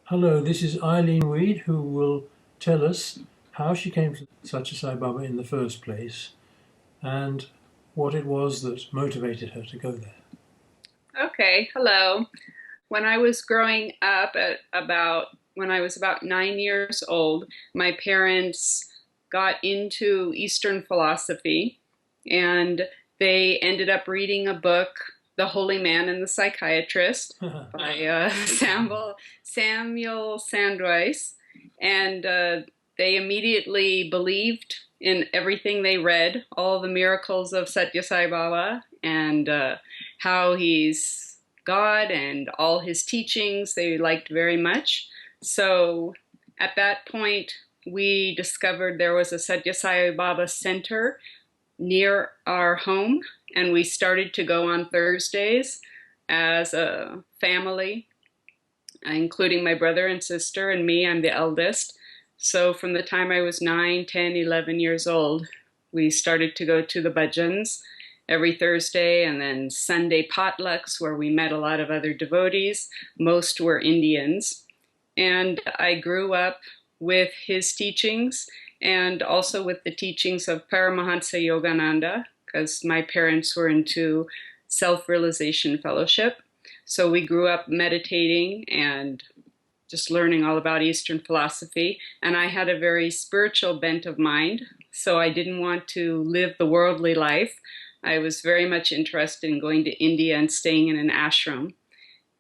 Hello, this is Eileen Weed, who will tell us how she came to Satya Sai Baba in the first place and what it was that motivated her to go there. Okay, hello. When I was growing up when I was about 9 years old, my parents got into Eastern philosophy and they ended up reading a book, The Holy Man and the Psychiatrist by Samuel Sandweiss. And they immediately believed in everything they read, all the miracles of Satya Sai Baba and how he's God and all his teachings they liked very much. So at that point, we discovered there was a Satya Sai Baba center near our home, and we started to go on Thursdays as a family, including my brother and sister and me. I'm the eldest. So from the time I was 9, 10, 11 years old, we started to go to the bhajans every Thursday, and then Sunday potlucks where we met a lot of other devotees. Most were Indians. And I grew up with his teachings and also with the teachings of Paramahansa Yogananda, because my parents were into self-realization fellowship. So we grew up meditating and just learning all about Eastern philosophy. And I had a very spiritual bent of mind, so I didn't want to live the worldly life. I was very much interested in going to India and staying in an ashram.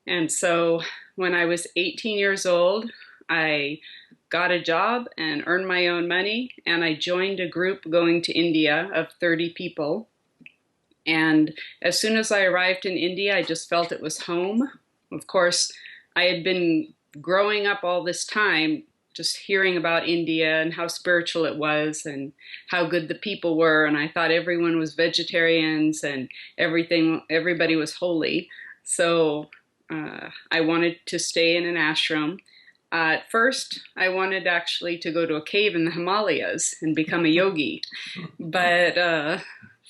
And so when I was 18 years old, I got a job and earned my own money, and I joined a group going to India of 30 people. And as soon as I arrived in India, I just felt it was home. Of course, I had been growing up all this time just hearing about India and how spiritual it was and how good the people were, and I thought everyone was vegetarians and everybody was holy. So I wanted to stay in an ashram. At first, I wanted actually to go to a cave in the Himalayas and become a yogi, but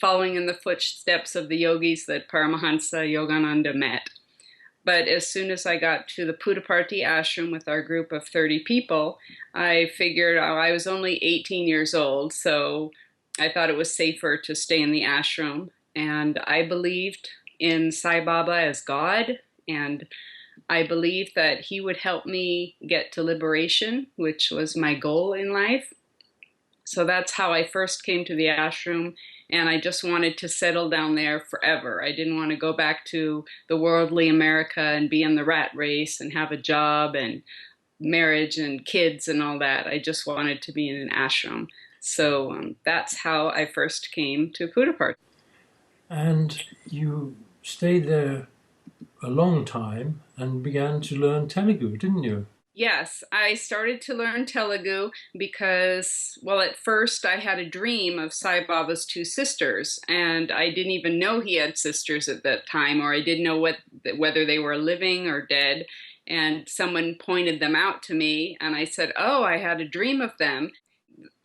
following in the footsteps of the yogis that Paramahansa Yogananda met. But as soon as I got to the Puttaparthi ashram with our group of 30 people, I figured I was only 18 years old, so I thought it was safer to stay in the ashram. And I believed in Sai Baba as God, and I believed that he would help me get to liberation, which was my goal in life. So that's how I first came to the ashram, and I just wanted to settle down there forever. I didn't want to go back to the worldly America and be in the rat race and have a job and marriage and kids and all that. I just wanted to be in an ashram. So that's how I first came to Puttaparthi. And you stayed there a long time and began to learn Telugu, didn't you? Yes, I started to learn Telugu because, well, at first I had a dream of Sai Baba's two sisters, and I didn't even know he had sisters at that time, or I didn't know whether they were living or dead, and someone pointed them out to me, and I said, oh, I had a dream of them.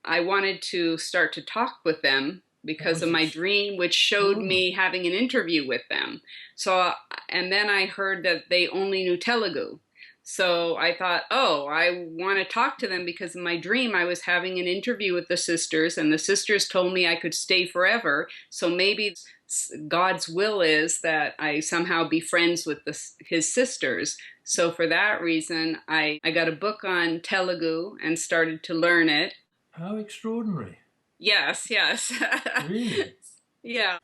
I wanted to start to talk with them because of my dream, which showed me having an interview with them. So, and then I heard that they only knew Telugu. So I thought, oh, I want to talk to them because in my dream I was having an interview with the sisters, and the sisters told me I could stay forever. So maybe God's will is that I somehow be friends with his sisters. So for that reason, I got a book on Telugu and started to learn it. How extraordinary. Yes, yes. Really? Yeah.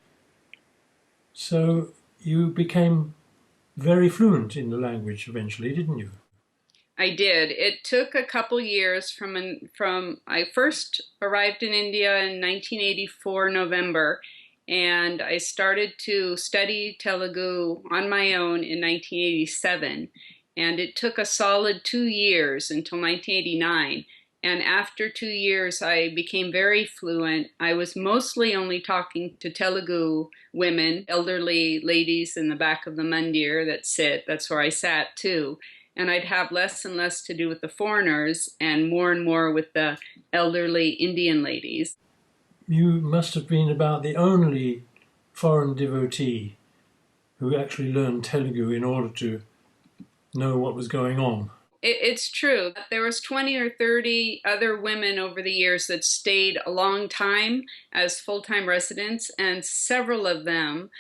So you became very fluent in the language eventually, didn't you? I did. It took a couple years from I first arrived in India in 1984 November, and I started to study Telugu on my own in 1987, and it took a solid 2 years until 1989. And after 2 years, I became very fluent. I was mostly only talking to Telugu women, elderly ladies in the back of the mandir that sit. That's where I sat too. And I'd have less and less to do with the foreigners and more with the elderly Indian ladies. You must have been about the only foreign devotee who actually learned Telugu in order to know what was going on. It's true. There was 20 or 30 other women over the years that stayed a long time as full-time residents, and several of them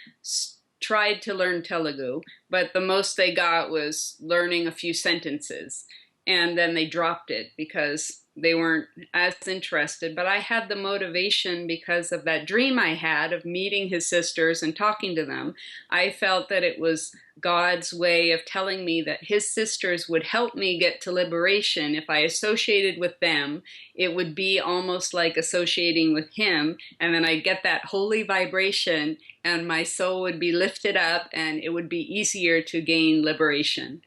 tried to learn Telugu, but the most they got was learning a few sentences, and then they dropped it because they weren't as interested. But I had the motivation because of that dream I had of meeting his sisters and talking to them. I felt that it was God's way of telling me that his sisters would help me get to liberation. If I associated with them, it would be almost like associating with him, and then I'd get that holy vibration, and my soul would be lifted up, and it would be easier to gain liberation.